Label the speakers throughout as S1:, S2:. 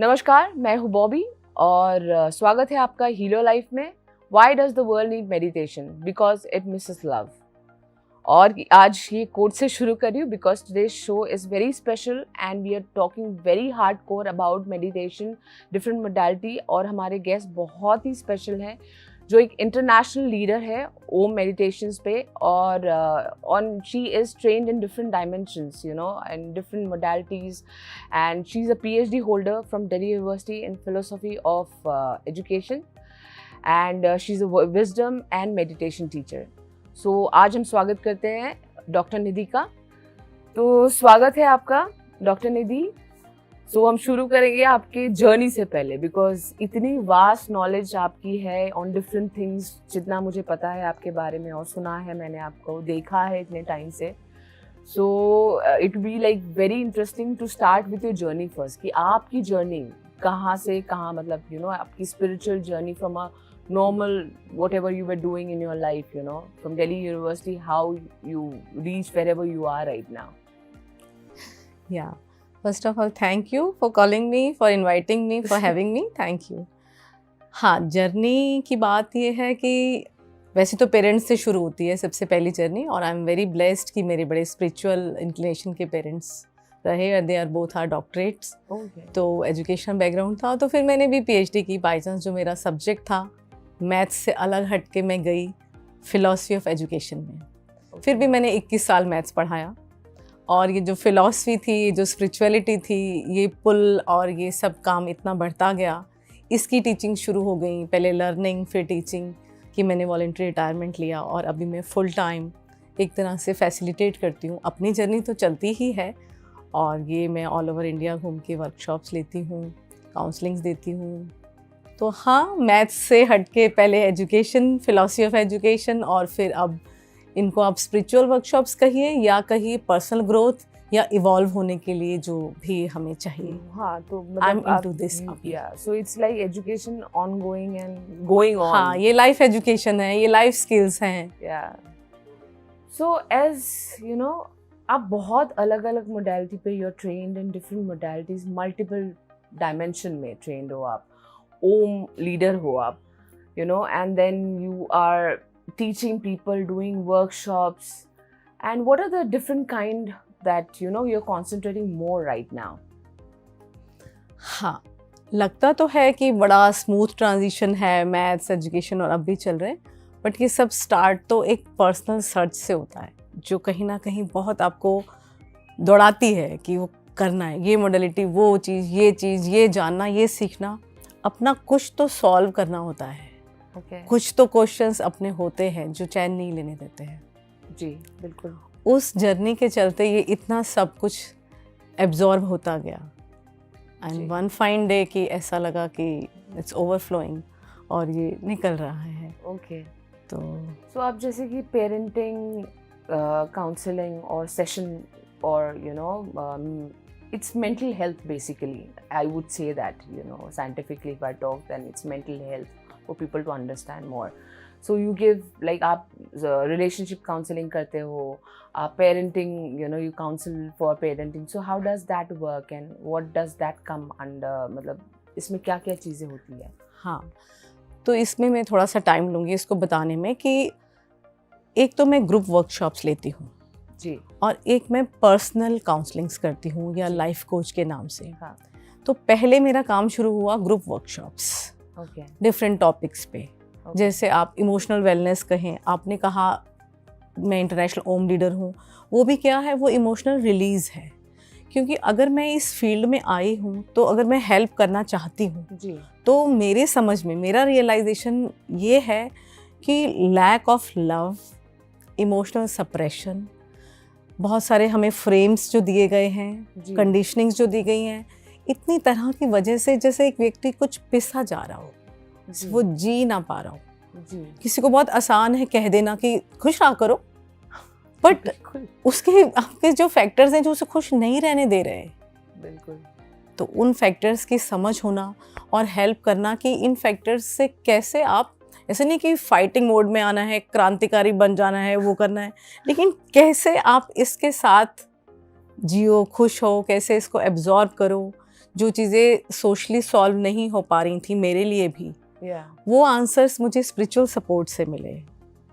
S1: नमस्कार, मैं हूँ बॉबी और स्वागत है आपका हीलो लाइफ में। Why does the world need meditation? Because it misses love. और आज ये कोट से शुरू कर रही हूँ because today's show is very special and we are talking very hardcore about meditation, different modality और हमारे गेस्ट बहुत ही स्पेशल हैं जो एक इंटरनेशनल लीडर है ओम मेडिटेशंस पे और on she is trained in different dimensions you know and different modalities and she is a PhD holder from Delhi University in philosophy of education and she is a wisdom and meditation teacher. So आज हम स्वागत करते हैं doctor निधि का। तो स्वागत है आपका डॉक्टर निधि। सो हम शुरू करेंगे आपके जर्नी से पहले बिकॉज इतनी वास्ट नॉलेज आपकी है ऑन डिफरेंट थिंग्स, जितना मुझे पता है आपके बारे में और सुना है, मैंने आपको देखा है इतने टाइम से। So it be like very interesting to start with your journey first कि आपकी जर्नी कहाँ से कहाँ, मतलब यू नो आपकी spiritual journey from a normal whatever you were doing in your life, you know, from Delhi University, how you reached wherever you are right now.
S2: Yeah, first of all, thank you for calling me, for inviting me, for having me. Thank you. हाँ, journey की बात ये है कि वैसे तो parents से शुरू होती है सबसे पहली जर्नी, और आई एम वेरी ब्लेस्ड कि मेरे बड़े स्पिरिचुअल इंक्लिनेशन के पेरेंट्स रहे, they are both are doctorates. तो एजुकेशन बैकग्राउंड था, तो फिर मैंने भी PhD की। बाई चांस जो मेरा सब्जेक्ट था मैथ्स से अलग हट के मैं गई फ़िलॉसफी ऑफ एजुकेशन में। फिर भी मैंने 21 साल मैथ्स पढ़ाया, और ये जो फ़िलॉसफी थी, जो स्पिरिचुअलिटी थी, ये पुल और ये सब काम इतना बढ़ता गया, इसकी टीचिंग शुरू हो गई। पहले लर्निंग, फिर टीचिंग कि मैंने वॉलंटरी रिटायरमेंट लिया, और अभी मैं फुल टाइम एक तरह से फैसिलिटेट करती हूँ। अपनी जर्नी तो चलती ही है, और ये मैं ऑल ओवर इंडिया घूम के वर्कशॉप्स लेती हूँ, काउंसलिंग्स देती हूँ। तो हाँ, मैथ्स से हट के पहले एजुकेशन, फिलॉसफी ऑफ एजुकेशन, और फिर अब इनको आप स्पिरिचुअल वर्कशॉप्स कहिए या कहिए पर्सनल ग्रोथ या इवॉल्व होने के लिए जो भी हमें चाहिए।
S1: हाँ, तो
S2: I am into this.
S1: So it's like education ongoing and going on.
S2: हाँ, ये लाइफ एजुकेशन है, ये लाइफ स्किल्स हैं।
S1: सो एज यू नो, आप बहुत अलग अलग मोडालिटी पे you are trained in different modalities, multiple dimension में ट्रेंड हो आप, ओम लीडर हो आप, you know, and then you are teaching people, doing workshops, and what are the different kind that you know you're concentrating more right now?
S2: हाँ, लगता तो है कि बड़ा स्मूथ ट्रांजिशन है मैथ्स, एजुकेशन और अब भी चल रहे हैं, बट ये सब स्टार्ट तो एक पर्सनल सर्च से होता है जो कहीं ना कहीं बहुत आपको दौड़ाती है कि वो करना है, ये मॉडलिटी, वो चीज़, ये जानना, ये सीखना, अपना कुछ तो सॉल्व करना होता है। कुछ तो क्वेश्चंस अपने होते हैं जो चैन नहीं लेने देते हैं।
S1: जी बिल्कुल।
S2: उस जर्नी के चलते ये इतना सब कुछ एब्जॉर्ब होता गया, एंड वन फाइन डे कि ऐसा लगा कि इट्स ओवरफ्लोइंग और ये निकल रहा है।
S1: ओके।
S2: तो
S1: आप जैसे कि पेरेंटिंग काउंसलिंग और सेशन और you know it's mental health basically, I would say that, you know, scientifically if I talk, then it's mental health for people to understand more. So you give like आप relationship counseling करते हो, आप parenting, you know, you counsel for parenting. So how does that work and what does that come under, मतलब इसमें क्या क्या चीज़ें होती है?
S2: हाँ, तो इसमें मैं थोड़ा सा टाइम लूँगी इसको बताने में कि एक तो मैं ग्रुप वर्कशॉप्स लेती हूँ
S1: जी,
S2: और एक मैं पर्सनल काउंसलिंग्स करती हूँ या लाइफ कोच के नाम से।
S1: हाँ।
S2: तो पहले मेरा काम शुरू हुआ ग्रुप वर्कशॉप्स, डिफरेंट टॉपिक्स पे। जैसे आप इमोशनल वेलनेस कहें, आपने कहा मैं इंटरनेशनल ओम लीडर हूँ, वो भी क्या है, वो इमोशनल रिलीज़ है। क्योंकि अगर मैं इस फील्ड में आई हूँ तो अगर मैं हेल्प करना चाहती हूँ
S1: जी,
S2: तो मेरे समझ में, मेरा रियलाइजेशन ये है कि lack of love, emotional suppression, बहुत सारे हमें फ्रेम्स जो दिए गए हैं, कंडीशनिंग्स जो दी गई हैं, इतनी तरह की वजह से जैसे एक व्यक्ति कुछ पिसा जा रहा हो, वो जी ना पा रहा हो। किसी को बहुत आसान है कह देना कि खुश रहा करो, बट उसके आपके जो फैक्टर्स हैं जो उसे खुश नहीं रहने दे रहे।
S1: बिल्कुल।
S2: तो उन फैक्टर्स की समझ होना और हेल्प करना कि इन फैक्टर्स से कैसे आप, ऐसे नहीं कि फाइटिंग मोड में आना है, क्रांतिकारी बन जाना है, वो करना है, लेकिन कैसे आप इसके साथ जियो, खुश हो, कैसे इसको एब्जॉर्ब करो, जो चीज़ें सोशली सॉल्व नहीं हो पा रही थी मेरे लिए भी, वो आंसर्स मुझे स्पिरिचुअल सपोर्ट से मिले।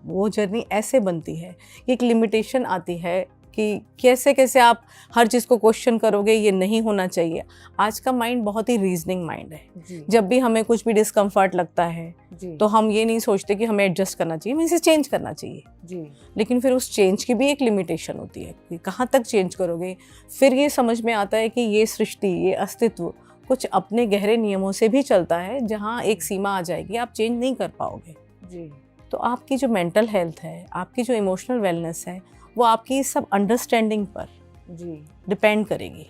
S2: वो जर्नी ऐसे बनती है कि एक लिमिटेशन आती है कि कैसे कैसे आप हर चीज़ को क्वेश्चन करोगे, ये नहीं होना चाहिए। आज का माइंड बहुत ही रीजनिंग माइंड है। जब भी हमें कुछ भी डिस्कम्फर्ट लगता है तो हम ये नहीं सोचते कि हमें एडजस्ट करना चाहिए, हमें इसे चेंज करना चाहिए। लेकिन फिर उस चेंज की भी एक लिमिटेशन होती है कि कहाँ तक चेंज करोगे। फिर ये समझ में आता है कि ये सृष्टि, ये अस्तित्व कुछ अपने गहरे नियमों से भी चलता है, जहाँ एक सीमा आ जाएगी, आप चेंज नहीं कर पाओगे। तो आपकी जो मेंटल हेल्थ है, आपकी जो इमोशनल वेलनेस है, वो आपकी इस सब अंडरस्टैंडिंग पर डिपेंड करेगी।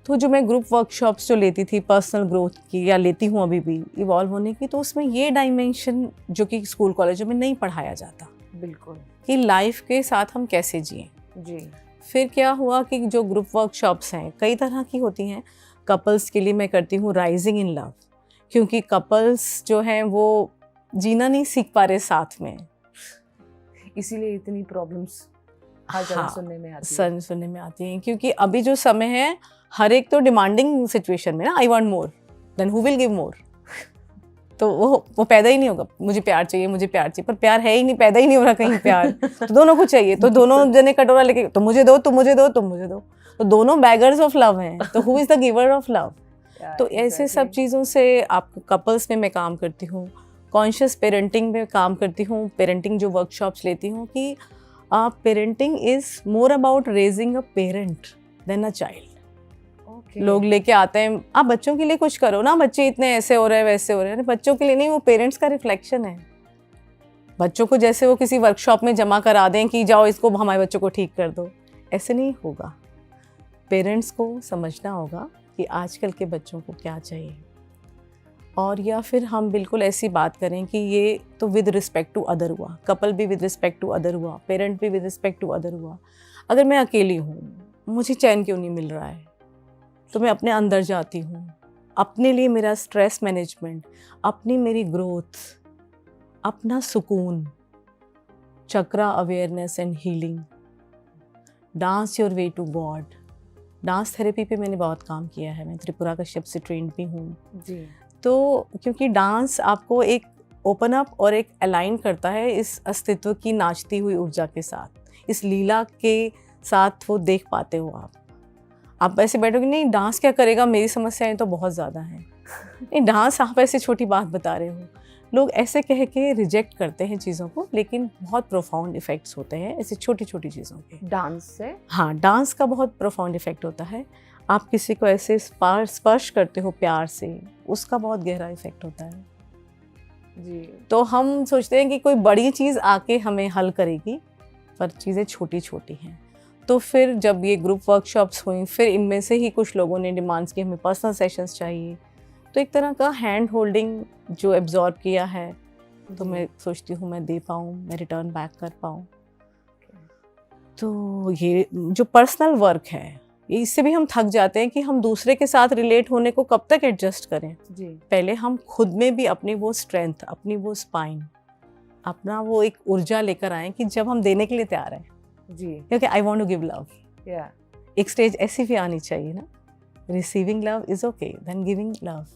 S2: तो जो मैं ग्रुप वर्कशॉप्स जो लेती थी पर्सनल ग्रोथ की, या लेती हूँ अभी भी इवॉल्व होने की, तो उसमें ये डायमेंशन जो कि स्कूल कॉलेजों में नहीं पढ़ाया जाता,
S1: बिल्कुल, कि
S2: लाइफ के साथ हम कैसे जिएं। फिर क्या हुआ कि जो ग्रुप वर्कशॉप्स हैं कई तरह की होती हैं। कपल्स के लिए मैं करती हूँ राइजिंग इन लव, क्योंकि कपल्स जो हैं वो जीना नहीं सीख पा रहे साथ में,
S1: इसीलिए इतनी प्रॉब्लम्स सुनने में आती हैं।
S2: क्योंकि अभी जो समय है, हर एक तो डिमांडिंग सिचुएशन में ना, I want more, then who will give more. तो वो पैदा ही नहीं होगा, मुझे प्यार चाहिए, मुझे प्यार चाहिए, पर प्यार है ही नहीं, पैदा ही नहीं हो रहा कहीं प्यार। तो दोनों को चाहिए, तो दोनों जने कटोरा लेके, तो मुझे दो, तुम मुझे दो, तुम मुझे दो, तो दोनों बैगर्स ऑफ लव हैं। तो who is the giver of love? तो ऐसे सब चीज़ों से आप कपल्स में मैं काम करती हूँ, कॉन्शियस पेरेंटिंग में काम करती हूँ, पेरेंटिंग जो वर्कशॉप्स लेती हूँ कि parenting is more about raising a parent than a child. लोग लेके आते हैं, आप बच्चों के लिए कुछ करो ना, बच्चे इतने ऐसे हो रहे हैं, वैसे हो रहे हैं। बच्चों के लिए नहीं, वो पेरेंट्स का रिफ्लेक्शन है। बच्चों को जैसे वो किसी वर्कशॉप में जमा करा दें कि जाओ इसको हमारे बच्चों को ठीक कर दो, ऐसे नहीं होगा। पेरेंट्स को समझना होगा कि आजकल के बच्चों को क्या चाहिए, और या फिर हम बिल्कुल ऐसी बात करें कि ये तो विद रिस्पेक्ट टू अदर हुआ, कपल भी विद रिस्पेक्ट टू अदर हुआ, पेरेंट भी विद रिस्पेक्ट टू अदर हुआ। अगर मैं अकेली हूँ, मुझे चैन क्यों नहीं मिल रहा है, तो मैं अपने अंदर जाती हूँ, अपने लिए मेरा स्ट्रेस मैनेजमेंट, अपनी मेरी ग्रोथ, अपना सुकून, chakra awareness and healing, dance your way to God. Dance therapy पे मैंने बहुत काम किया है, मैं त्रिपुरा कश्यप से ट्रेंड भी हूँ जी। तो क्योंकि डांस आपको एक ओपन अप और एक अलाइन करता है इस अस्तित्व की नाचती हुई ऊर्जा के साथ, इस लीला के साथ वो देख पाते हो आप ऐसे बैठोगे, नहीं डांस क्या करेगा, मेरी समस्याएं तो बहुत ज़्यादा हैं। नहीं, डांस आप ऐसे छोटी बात बता रहे हो। लोग ऐसे कह के रिजेक्ट करते हैं चीज़ों को, लेकिन बहुत प्रोफाउंड इफ़ेक्ट्स होते हैं ऐसी छोटी छोटी चीज़ों के।
S1: डांस से,
S2: हाँ, डांस का बहुत प्रोफाउंड इफ़ेक्ट होता है। आप किसी को ऐसे स्पर्श करते हो प्यार से, उसका बहुत गहरा इफ़ेक्ट होता है जी। तो हम सोचते हैं कि कोई बड़ी चीज़ आके हमें हल करेगी, पर चीज़ें छोटी छोटी हैं। तो फिर जब ये ग्रुप वर्कशॉप्स हुई, फिर इनमें से ही कुछ लोगों ने डिमांड्स की हमें पर्सनल सेशंस चाहिए, तो एक तरह का हैंड होल्डिंग जो एब्जॉर्ब किया है, तो मैं सोचती हूँ मैं दे पाऊँ, मैं रिटर्न बैक कर पाऊँ। तो ये जो पर्सनल वर्क है, इससे भी हम थक जाते हैं कि हम दूसरे के साथ रिलेट होने को कब तक एडजस्ट करें जी। पहले हम खुद में भी अपनी वो स्ट्रेंथ, अपनी वो स्पाइन, अपना वो एक ऊर्जा लेकर आए कि जब हम देने के लिए तैयार हैं जी, क्योंकि I want to give love. एक स्टेज ऐसी भी आनी चाहिए ना, receiving love is okay, then giving love.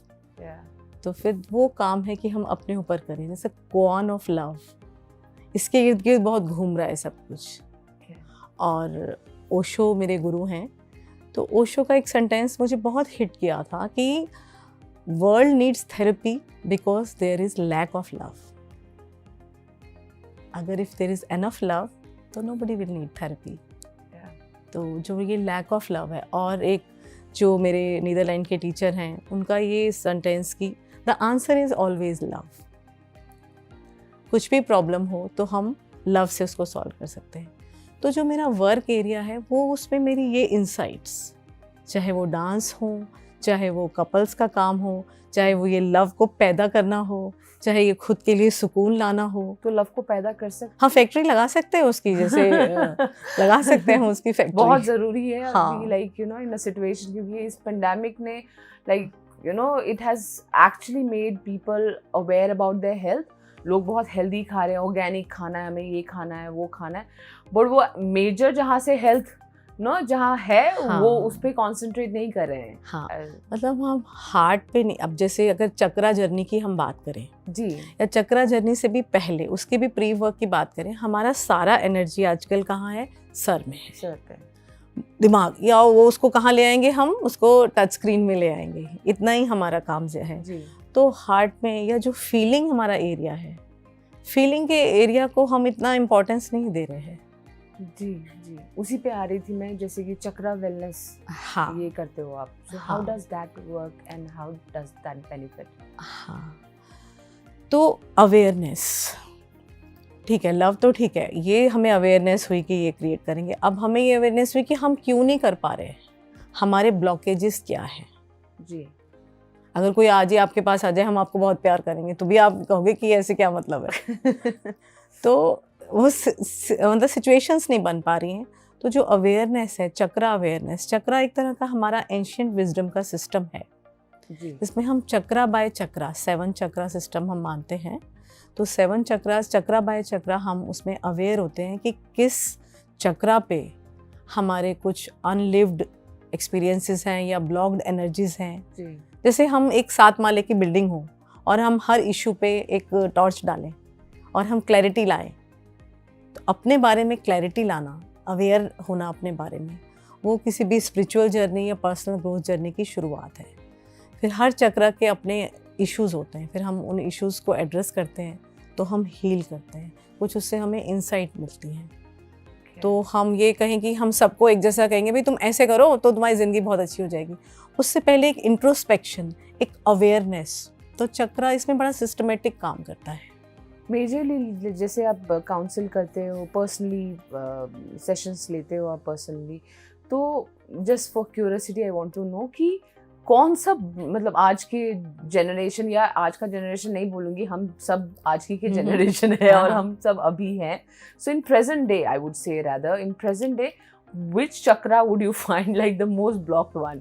S2: तो फिर वो काम है कि हम अपने ऊपर करें, जैसे कॉर्न ऑफ लव, इसके इर्द गिर्द बहुत घूम रहा है सब कुछ। और ओशो मेरे गुरु हैं, तो ओशो का एक सेंटेंस मुझे बहुत हिट किया था कि world needs therapy because there is lack of love. अगर if there is enough love तो नोबडी विल नीड थेरेपी। तो जो ये लैक ऑफ लव है, और एक जो मेरे नीदरलैंड के टीचर हैं, उनका ये सेंटेंस की the answer is always love. कुछ भी प्रॉब्लम हो तो हम लव से उसको सॉल्व कर सकते हैं। तो जो मेरा वर्क एरिया है, वो उसमें मेरी ये इंसाइट्स, चाहे वो डांस हो, चाहे वो कपल्स का काम हो, चाहे वो ये लव को पैदा करना हो, चाहे ये खुद के लिए सुकून लाना हो,
S1: तो लव को पैदा कर सकते।
S2: हाँ, फैक्ट्री लगा सकते हैं उसकी, जैसे लगा सकते हैं उसकी फैक्ट्री।
S1: बहुत ज़रूरी है अभी, like you know, in a situation, क्योंकि इस पेंडेमिक ने, like you know, it has actually made people aware about their health. लोग बहुत हेल्दी खा रहे हैं, ऑर्गेनिक खाना है, हमें ये खाना है, वो खाना है, बट वो मेजर जहाँ से हेल्थ नो जहाँ है
S2: हाँ।
S1: वो उस पे कंसंट्रेट नहीं कर रहे हैं।
S2: हाँ, मतलब हम हार्ट पे नहीं, अब जैसे अगर चक्रा जर्नी की हम बात करें
S1: जी
S2: या चक्रा जर्नी से भी पहले उसके भी प्री वर्क की बात करें, हमारा सारा एनर्जी आजकल कहाँ है, सर में है,
S1: सर पे।
S2: दिमाग, या वो उसको कहाँ ले आएंगे, हम उसको टच स्क्रीन में ले आएंगे, इतना ही हमारा काम जो है।
S1: जी
S2: तो हार्ट में या जो फीलिंग हमारा एरिया है, फीलिंग के एरिया को हम इतना इम्पोर्टेंस नहीं दे रहे हैं।
S1: जी जी, उसी पे आ रही थी मैं, जैसे कि चक्रा वेलनेस
S2: हाँ
S1: ये करते हो आप, सो
S2: हाँ।
S1: How does that work and how does that benefit?
S2: हाँ, तो अवेयरनेस, ठीक है, लव तो ठीक है, ये हमें अवेयरनेस हुई कि ये क्रिएट करेंगे। अब हमें ये अवेयरनेस हुई कि हम क्यों नहीं कर पा रहे, हमारे ब्लॉकेजेस क्या है।
S1: जी
S2: अगर कोई आज ही आपके पास आ जाए, हम आपको बहुत प्यार करेंगे, तो भी आप कहोगे कि ऐसे क्या मतलब है। तो वो मतलब सिचुएशंस नहीं बन पा रही हैं। तो जो अवेयरनेस है, चक्रा अवेयरनेस, चक्रा एक तरह का हमारा एंशिएंट विजडम का सिस्टम है,
S1: जी
S2: इसमें हम चक्रा बाय चक्रा 7 चक्रा सिस्टम हम मानते हैं। तो 7 चक्रा, चक्रा बाय चक्रा, हम उसमें अवेयर होते हैं कि किस चक्रा पे हमारे कुछ अनलिव्ड एक्सपीरियंसेस हैं या ब्लॉक्ड एनर्जीज हैं।
S1: जी
S2: जैसे हम एक 7 माले की बिल्डिंग हो और हम हर इशू पे एक टॉर्च डालें और हम क्लैरिटी लाएं, तो अपने बारे में क्लैरिटी लाना, अवेयर होना अपने बारे में, वो किसी भी स्पिरिचुअल जर्नी या पर्सनल ग्रोथ जर्नी की शुरुआत है। फिर हर चक्र के अपने इश्यूज़ होते हैं, फिर हम उन इश्यूज़ को एड्रेस करते हैं, तो हम हील करते हैं, कुछ उससे हमें इंसाइट मिलती है। तो हम ये कहें कि हम सबको एक जैसा कहेंगे भाई तुम ऐसे करो तो तुम्हारी ज़िंदगी बहुत अच्छी हो जाएगी, उससे पहले एक इंट्रोस्पेक्शन, एक अवेयरनेस। तो चक्रा इसमें बड़ा सिस्टमेटिक काम करता है।
S1: मेजरली जैसे आप काउंसिल करते हो, पर्सनली सेशंस लेते हो आप पर्सनली, तो just for curiosity I want to know कि कौन सा, मतलब आज के जनरेशन, या आज का जनरेशन नहीं बोलूँगी, हम सब आज की के जनरेशन है और हम सब अभी हैं, so in present day I would say rather, in present day which chakra would you find like the most blocked one?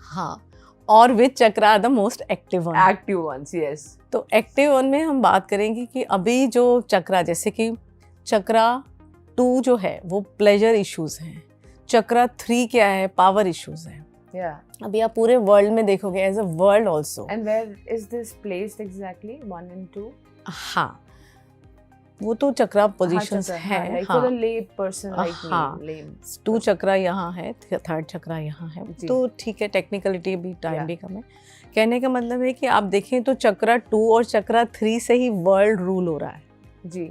S2: हाँ, और which chakra are the most active one?
S1: Active ones, yes.
S2: तो active one में हम बात करेंगे कि अभी जो चक्रा, जैसे कि चक्रा 2 जो है वो प्लेजर इश्यूज हैं, चक्रा 3 क्या है, पावर इश्यूज हैं।
S1: Yeah.
S2: अभी आप पूरे वर्ल्ड में देखोगे, as a world also.
S1: And where is this placed exactly? 1 and 2?
S2: हाँ, वो तो चक्रा पोजीशंस हैं।
S1: Like for the lay person like
S2: हाँ,
S1: me, lame.
S2: 2 चक्रा यहाँ है, 3rd चक्रा यहाँ है,
S1: जी।
S2: तो ठीक है, टेक्निकलिटी भी, टाइम
S1: Yeah.
S2: भी कम है। कहने का मतलब है कि आप देखें तो चक्रा 2 और चक्रा 3 से ही वर्ल्ड रूल हो रहा है।
S1: जी।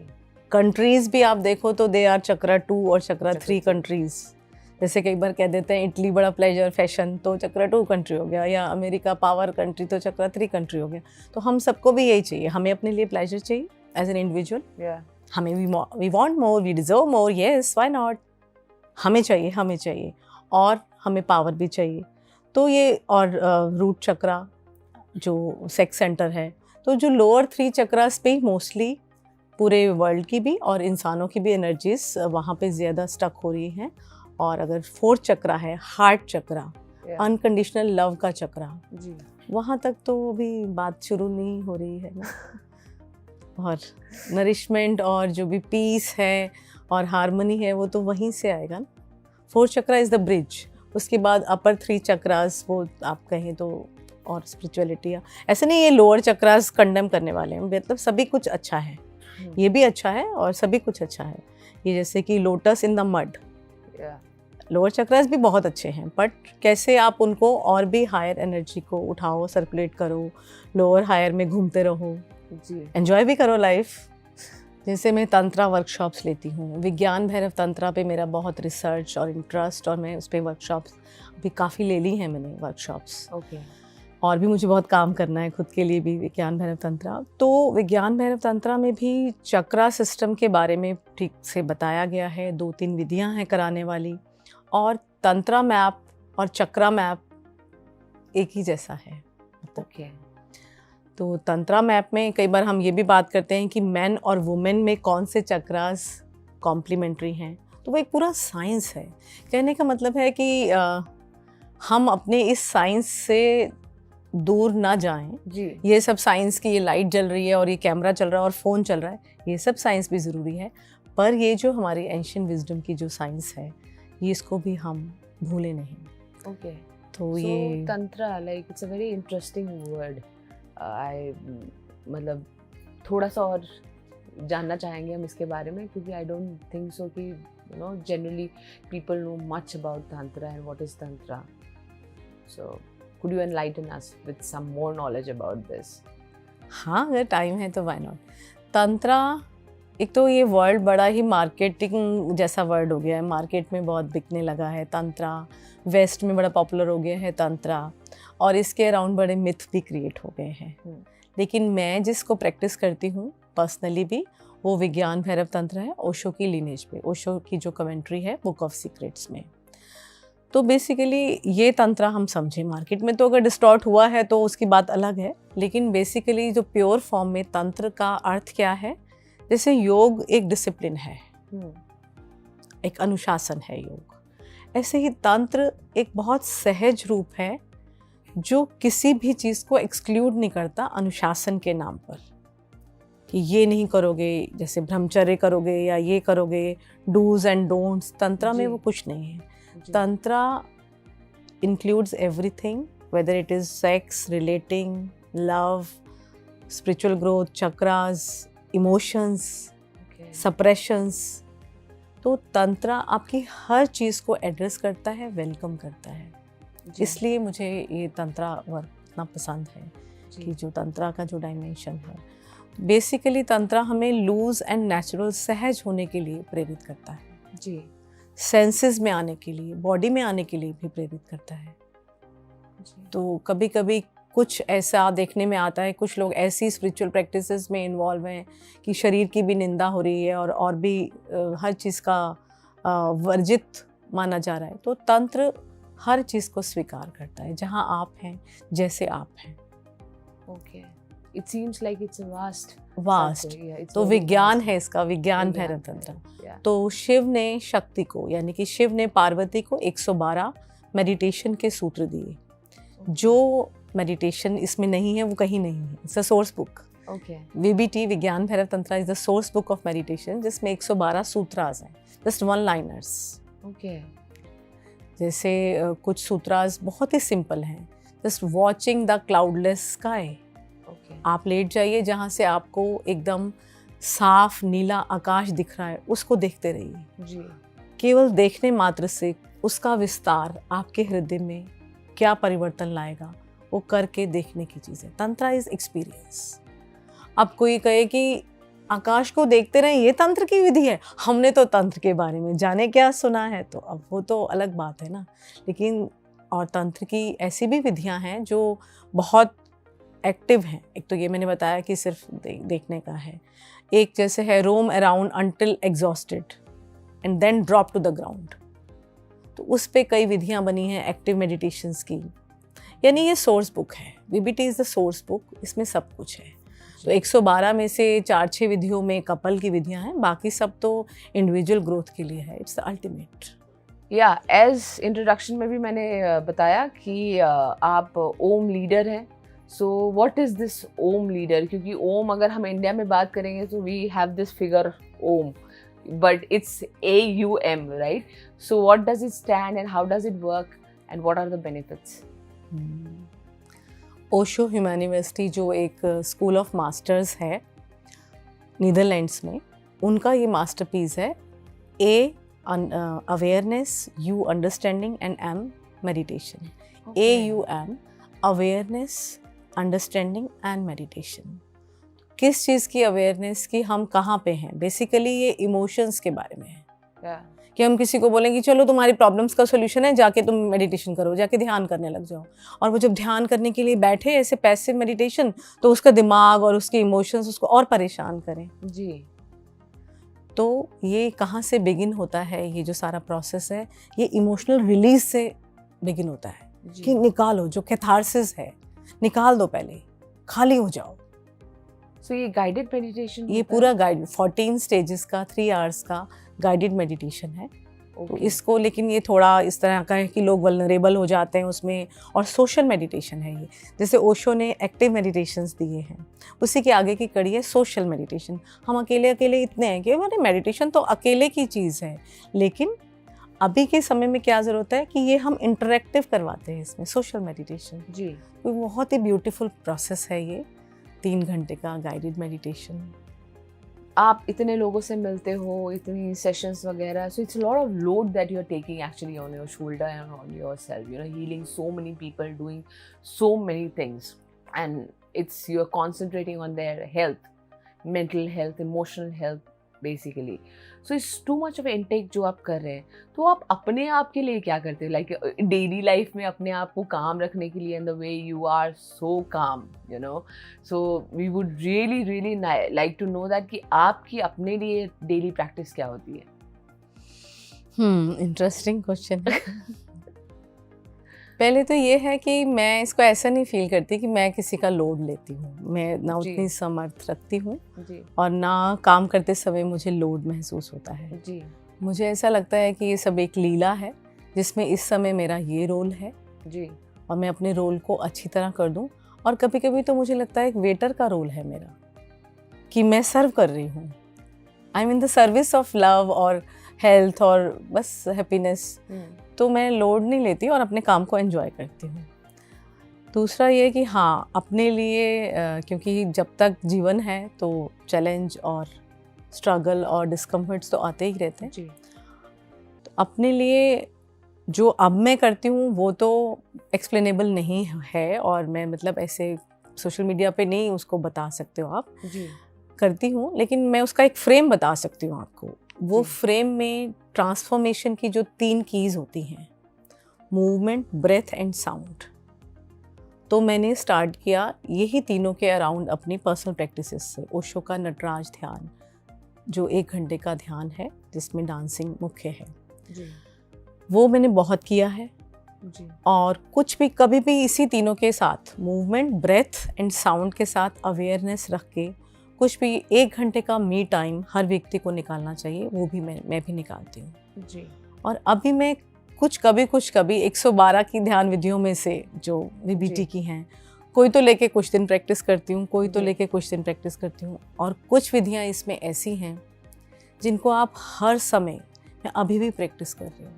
S2: कंट्रीज भी आप देखो तो दे आर चक्रा 2 और चक्रा 3
S1: चक्रा
S2: कंट्रीज। जैसे कई बार कह देते हैं इटली बड़ा प्लेजर फैशन, तो चक्रा 2 कंट्री हो गया, या अमेरिका पावर कंट्री, तो चक्रा 3 कंट्री हो गया। तो हम सबको भी यही चाहिए, हमें अपने लिए प्लेजर चाहिए एज एन इंडिविजुअल।
S1: Yeah.
S2: हमें we want more, we deserve more, yes why not, हमें चाहिए और हमें पावर भी चाहिए। तो ये, और रूट चक्रा जो सेक्स सेंटर है, तो जो लोअर 3 चक्रास पे मोस्टली पूरे वर्ल्ड की भी और इंसानों की भी एनर्जीज वहाँ पे ज़्यादा स्टक हो रही हैं। और अगर 4th चक्रा है, हार्ट चक्रा,
S1: Yeah.
S2: अनकंडीशनल लव का चक्रा,
S1: जी।
S2: वहाँ तक तो अभी बात शुरू नहीं हो रही है ना। और नरिशमेंट और जो भी पीस है और हार्मनी है, वो तो वहीं से आएगा ना। 4th chakra is the bridge. उसके बाद अपर 3 चक्रास, वो आप कहें तो, और स्पिरिचुअलिटी, ऐसे नहीं ये लोअर चक्रास कंडेम करने वाले हैं, मतलब सभी कुछ अच्छा है, ये भी अच्छा है और सभी कुछ अच्छा है। ये जैसे कि lotus in the mud,
S1: Yeah.
S2: Lower chakras भी बहुत अच्छे हैं, बट कैसे आप उनको और भी हायर एनर्जी को उठाओ, सर्कुलेट करो, लोअर हायर में घूमते रहो,
S1: जी।
S2: एंजॉय भी करो लाइफ। जैसे मैं तंत्रा वर्कशॉप्स लेती हूँ, विज्ञान भैरव तंत्रा पे मेरा बहुत रिसर्च और इंटरेस्ट, और मैं उस पर वर्कशॉप्स अभी काफ़ी ले ली हैं मैंने वर्कशॉप्स,
S1: Okay.
S2: और भी मुझे बहुत काम करना है खुद के लिए भी विज्ञान भैरव तंत्रा। तो विज्ञान भैरव तंत्रा में भी चक्रा सिस्टम के बारे में ठीक से बताया गया है, 2-3 विधियां हैं कराने वाली, और तंत्रा मैप और चक्रा मैप एक ही जैसा है।
S1: Okay.
S2: तो तंत्रा मैप में कई बार हम ये भी बात करते हैं कि मैन और वुमेन में कौन से चक्रास कॉम्प्लीमेंट्री हैं, तो वो एक पूरा साइंस है। कहने का मतलब है कि हम अपने इस साइंस से दूर ना जाएं।
S1: जी।
S2: ये सब साइंस की, ये लाइट जल रही है और ये कैमरा चल रहा है और फ़ोन चल रहा है, ये सब साइंस भी ज़रूरी है, पर ये जो हमारी एंशिएंट विजडम की जो साइंस है, ये इसको भी हम भूले नहीं।
S1: Okay.
S2: तो
S1: So
S2: ये
S1: tantra, like it's a very interesting word. I मतलब थोड़ा सा और जानना चाहेंगे हम इसके बारे में, क्योंकि I don't think so कि generally people know much about tantra and what is tantra. So could you enlighten us with some more knowledge about this?
S2: हाँ, अगर टाइम है तो व्हाई नॉट। तंत्रा, एक तो ये वर्ड बड़ा ही मार्केटिंग जैसा वर्ड हो गया है, मार्केट में बहुत बिकने लगा है तंत्रा, वेस्ट में बड़ा पॉपुलर हो गया है तंत्रा, और इसके अराउंड बड़े मिथ भी क्रिएट हो गए हैं। लेकिन मैं जिसको प्रैक्टिस करती हूँ पर्सनली भी, वो विज्ञान भैरव तंत्र है, ओशो की लिनेज पे, ओशो की जो कमेंट्री है बुक ऑफ सीक्रेट्स में। तो बेसिकली ये तंत्र हम समझें, मार्केट में तो अगर डिस्टॉर्ट हुआ है तो उसकी बात अलग है, लेकिन बेसिकली जो प्योर फॉर्म में तंत्र का अर्थ क्या है, जैसे योग एक डिसिप्लिन है, एक अनुशासन है योग, ऐसे ही तंत्र एक बहुत सहज रूप है जो किसी भी चीज़ को एक्सक्लूड नहीं करता अनुशासन के नाम पर, कि ये नहीं करोगे, जैसे ब्रह्मचर्य करोगे या ये करोगे, डूज एंड डोंट्स। तंत्रा में वो कुछ नहीं है। Tantra includes everything, whether it is sex, relating, love, spiritual growth, chakras, emotions, suppressions. तो तंत्रा आपकी हर चीज़ को एड्रेस करता है, वेलकम करता है। इसलिए मुझे ये तंत्रा वर्क इतना पसंद है कि जो तंत्रा का जो डायमेंशन है, बेसिकली तंत्रा हमें लूज एंड नेचुरल सहज होने के लिए प्रेरित करता है जी, सेंसेस में आने के लिए, बॉडी में आने के लिए भी प्रेरित करता है। तो कभी कभी कुछ ऐसा देखने में आता है, कुछ लोग ऐसी स्पिरिचुअल प्रैक्टिसेस में इन्वॉल्व हैं कि शरीर की भी निंदा हो रही है और भी हर चीज़ का वर्जित माना जा रहा है। तो तंत्र हर चीज़ को स्वीकार करता है, जहाँ आप हैं, जैसे आप हैं।
S1: Okay, it seems like its vast.
S2: तो विज्ञान है इसका, विज्ञान भैरव तंत्र। तो शिव ने शक्ति को, यानी कि शिव ने पार्वती को 112 मेडिटेशन के सूत्र दिए। जो मेडिटेशन इसमें नहीं है वो कहीं नहीं है, it's a source book. VBT, विज्ञान भैरव तंत्र, is the source book of meditation, जिसमें 112 सूत्रास हैं, जस्ट वन लाइनर्स। जैसे कुछ सूत्रास बहुत ही सिंपल हैं, just watching the cloudless sky. आप लेट जाइए, जहाँ से आपको एकदम साफ नीला आकाश दिख रहा है, उसको देखते रहिए जी। केवल देखने मात्र से उसका विस्तार आपके हृदय में क्या परिवर्तन लाएगा, वो करके देखने की चीज़ है। तंत्र इज एक्सपीरियंस। अब कोई कहे कि आकाश को देखते रहें, ये तंत्र की विधि है, हमने तो तंत्र के बारे में जाने क्या सुना है, तो अब वो तो अलग बात है ना। लेकिन और तंत्र की ऐसी भी विधियां हैं जो बहुत एक्टिव हैं। एक तो ये मैंने बताया कि सिर्फ देखने का है। एक जैसे है roam around until exhausted and then drop to the ground. तो उस पे कई विधियां बनी हैं एक्टिव मेडिटेशंस की। यानी ये सोर्स बुक है, VBT is the source book, इसमें सब कुछ है। तो 112 में से 4-6 विधियों में कपल की विधियां हैं, बाकी सब तो इंडिविजुअल ग्रोथ के लिए है। It's the ultimate.
S1: या एज इंट्रोडक्शन में भी मैंने बताया कि आप ओम लीडर हैं। So what is this Om leader? क्योंकि ओम अगर हम इंडिया में बात करेंगे तो we have this figure Om, but it's AUM, right? So what does it stand and how does it work and what are the benefits?
S2: Osho human university जो एक school of masters है नीदरलैंड्स में, उनका ये मास्टरपीस है। A awareness, U understanding and M meditation. AUM awareness, understanding and meditation. किस चीज़ की awareness की, हम कहाँ पे हैं। बेसिकली ये इमोशंस के बारे में है कि हम किसी को बोलें कि चलो तुम्हारी प्रॉब्लम्स का सोल्यूशन है, जाके तुम मेडिटेशन करो, जाके ध्यान करने लग जाओ। और वो जब ध्यान करने के लिए बैठे ऐसे पैसिव मेडिटेशन, तो उसका दिमाग और उसके इमोशंस उसको और परेशान करें जी। तो ये कहाँ से बिगिन होता है, ये जो सारा प्रोसेस है, ये इमोशनल रिलीज से बिगिन होता है कि निकालो, जो कैथारसिस है निकाल दो, पहले खाली हो जाओ।
S1: So ये गाइडेड मेडिटेशन,
S2: ये पूरा गाइड 14 स्टेजेस का 3 आवर्स का गाइडेड मेडिटेशन है। तो इसको, लेकिन ये थोड़ा इस तरह का है कि लोग वल्नरेबल हो जाते हैं उसमें, और सोशल मेडिटेशन है ये। जैसे ओशो ने एक्टिव मेडिटेशंस दिए हैं, उसी के आगे की कड़ी है सोशल मेडिटेशन। हम अकेले अकेले इतने हैं कि हमारे मेडिटेशन तो अकेले की चीज़ है, लेकिन अभी के समय में क्या ज़रूरत है कि ये हम इंटरेक्टिव करवाते हैं इसमें, सोशल मेडिटेशन
S1: जी।
S2: तो बहुत ही ब्यूटीफुल प्रोसेस है ये, 3 घंटे का गाइडेड मेडिटेशन।
S1: आप इतने लोगों से मिलते हो, इतनी सेशंस वगैरह, so it's lot of load that you are taking actually on your shoulder and on yourself, you know, healing so many people, doing so many things, and it's you are concentrating on their health, mental health, emotional health basically. So it's too much of intake जो आप कर रहे हैं। तो आप अपने आप के लिए क्या करते हो, लाइक डेली लाइफ में अपने आप को काम रखने के लिए, in the way you are so calm, you know, so we would really really like to know that कि आपकी अपने लिए डेली प्रैक्टिस क्या होती है।
S2: इंटरेस्टिंग क्वेश्चन है। पहले तो ये है कि मैं इसको ऐसा नहीं फील करती कि मैं किसी का लोड लेती हूँ, मैं ना
S1: जी।
S2: उतनी समर्थ रखती हूँ
S1: जी
S2: और ना काम करते समय मुझे लोड महसूस होता है।
S1: जी
S2: मुझे ऐसा लगता है कि ये सब एक लीला है जिसमें इस समय मेरा ये रोल है
S1: जी
S2: और मैं अपने रोल को अच्छी तरह कर दूं। और कभी कभी तो मुझे लगता है एक वेटर का रोल है मेरा, कि मैं सर्व कर रही हूँ, I am in the service of love और हेल्थ और बस हैप्पीनेस। तो मैं लोड नहीं लेती और अपने काम को एंजॉय करती हूँ। दूसरा ये कि हाँ, अपने लिए क्योंकि जब तक जीवन है तो चैलेंज और स्ट्रगल और डिस्कम्फर्ट्स तो आते ही रहते हैं।
S1: जी
S2: तो अपने लिए जो अब मैं करती हूँ वो तो एक्सप्लेनेबल नहीं है और मैं मतलब ऐसे सोशल मीडिया पे नहीं उसको बता सकते हो आप,
S1: जी
S2: करती हूँ, लेकिन मैं उसका एक फ्रेम बता सकती हूँ आपको। वो
S1: जी।
S2: फ्रेम में ट्रांसफॉर्मेशन की जो 3 कीज होती हैं, मूवमेंट, ब्रेथ एंड साउंड, तो मैंने स्टार्ट किया यही तीनों के अराउंड अपनी पर्सनल प्रैक्टिसेस से। ओशो का नटराज ध्यान जो 1 घंटे का ध्यान है जिसमें डांसिंग मुख्य है,
S1: जी
S2: वो मैंने बहुत किया है।
S1: जी
S2: और कुछ भी कभी भी इसी तीनों के साथ, मूवमेंट, ब्रेथ एंड साउंड के साथ अवेयरनेस रख के कुछ भी 1 घंटे का मी टाइम हर व्यक्ति को निकालना चाहिए, वो भी मैं भी निकालती हूँ।
S1: जी
S2: और अभी मैं कुछ कभी 112 की ध्यान विधियों में से जो
S1: जी।
S2: VBT की हैं, कोई तो लेके कुछ दिन प्रैक्टिस करती हूँ, कोई तो
S1: जी।
S2: लेके कुछ दिन प्रैक्टिस करती हूँ। और कुछ विधियाँ इसमें ऐसी हैं जिनको आप हर समय, मैं अभी भी प्रैक्टिस कर रही हूँ,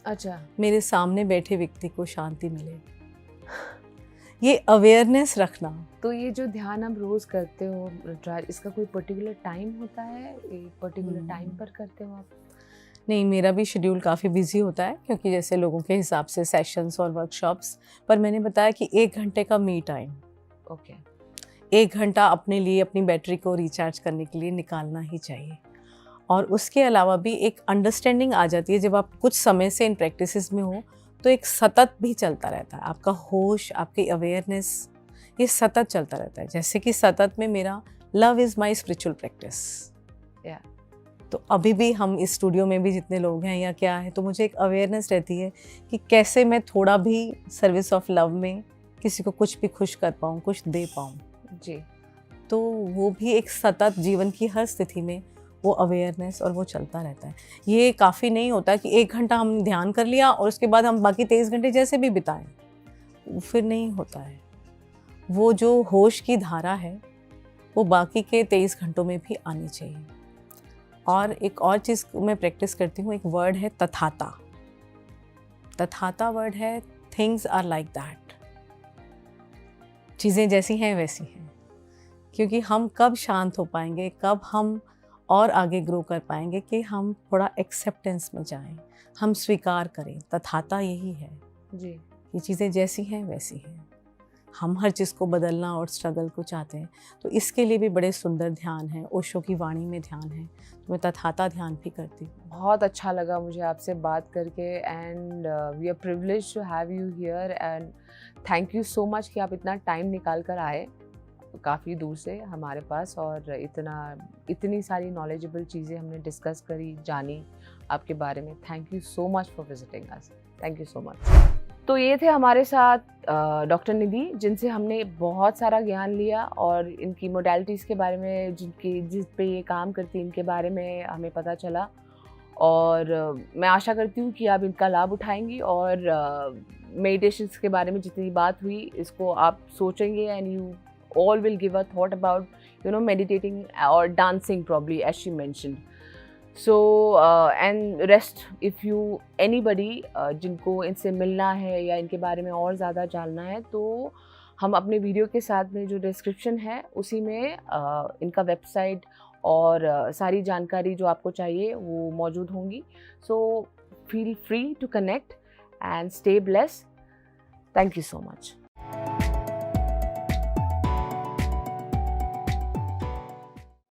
S1: अच्छा,
S2: मेरे सामने बैठे व्यक्ति को शांति मिले, ये अवेयरनेस रखना।
S1: तो ये जो ध्यान आप रोज करते हो नटराज, इसका कोई पर्टिकुलर टाइम होता है, एक पर्टिकुलर टाइम पर करते हो आप?
S2: नहीं, मेरा भी शेड्यूल काफ़ी बिजी होता है क्योंकि जैसे लोगों के हिसाब से सेशंस और वर्कशॉप्स, पर मैंने बताया कि 1 घंटे का मी टाइम,
S1: ओके
S2: 1 घंटा अपने लिए, अपनी बैटरी को रिचार्ज करने के लिए निकालना ही चाहिए। और उसके अलावा भी एक अंडरस्टैंडिंग आ जाती है जब आप कुछ समय से इन प्रैक्टिसेस में हो, तो एक सतत भी चलता रहता है, आपका होश, आपकी अवेयरनेस, ये सतत चलता रहता है। जैसे कि सतत में मेरा love is my spiritual practice, तो अभी भी हम इस स्टूडियो में भी जितने लोग हैं या क्या है, तो मुझे एक अवेयरनेस रहती है कि कैसे मैं थोड़ा भी सर्विस ऑफ लव में किसी को कुछ भी खुश कर पाऊँ, कुछ दे पाऊँ।
S1: जी
S2: तो वो भी एक सतत जीवन की हर स्थिति में वो अवेयरनेस और वो चलता रहता है। ये काफ़ी नहीं होता कि 1 घंटा हमने ध्यान कर लिया और उसके बाद हम बाकी 23 घंटे जैसे भी बिताएं, फिर नहीं होता है। वो जो होश की धारा है वो बाकी के 23 घंटों में भी आनी चाहिए। और एक और चीज़ मैं प्रैक्टिस करती हूँ, एक वर्ड है तथाता। तथाता वर्ड है थिंग्स आर लाइक दैट, चीज़ें जैसी हैं वैसी हैं। क्योंकि हम कब शांत हो पाएंगे, कब हम और आगे ग्रो कर पाएंगे कि हम थोड़ा एक्सेप्टेंस में जाएं, हम स्वीकार करें। तथाता यही है,
S1: जी
S2: ये चीज़ें जैसी हैं वैसी हैं। हम हर चीज़ को बदलना और स्ट्रगल को चाहते हैं, तो इसके लिए भी बड़े सुंदर ध्यान है, ओशो की वाणी में ध्यान है, तो मैं तथाता ध्यान भी करती हूँ।
S1: बहुत अच्छा लगा मुझे आपसे बात करके, and we are privileged to have you here, and thank you so much कि आप इतना टाइम निकाल कर आए काफ़ी दूर से हमारे पास, और इतनी सारी नॉलेजेबल चीज़ें हमने डिस्कस करी, जानी आपके बारे में। Thank you so much for visiting us, thank you so much. तो ये थे हमारे साथ डॉक्टर निधि, जिनसे हमने बहुत सारा ज्ञान लिया और इनकी मोडालिटीज़ के बारे में, जिस पे ये काम करती है, इनके बारे में हमें पता चला। और मैं आशा करती हूँ कि आप इनका लाभ उठाएंगी और मेडिटेशंस के बारे में जितनी बात हुई, इसको आप सोचेंगे, and you all will give a thought about, you know, meditating or dancing probably, as she mentioned. So and rest if you anybody जिनको इनसे मिलना है या इनके बारे में और ज़्यादा जानना है, तो हम अपने वीडियो के साथ में जो डिस्क्रिप्शन है उसी में इनका वेबसाइट और सारी जानकारी जो आपको चाहिए वो मौजूद होंगी. So feel free to connect and stay blessed. Thank you so much.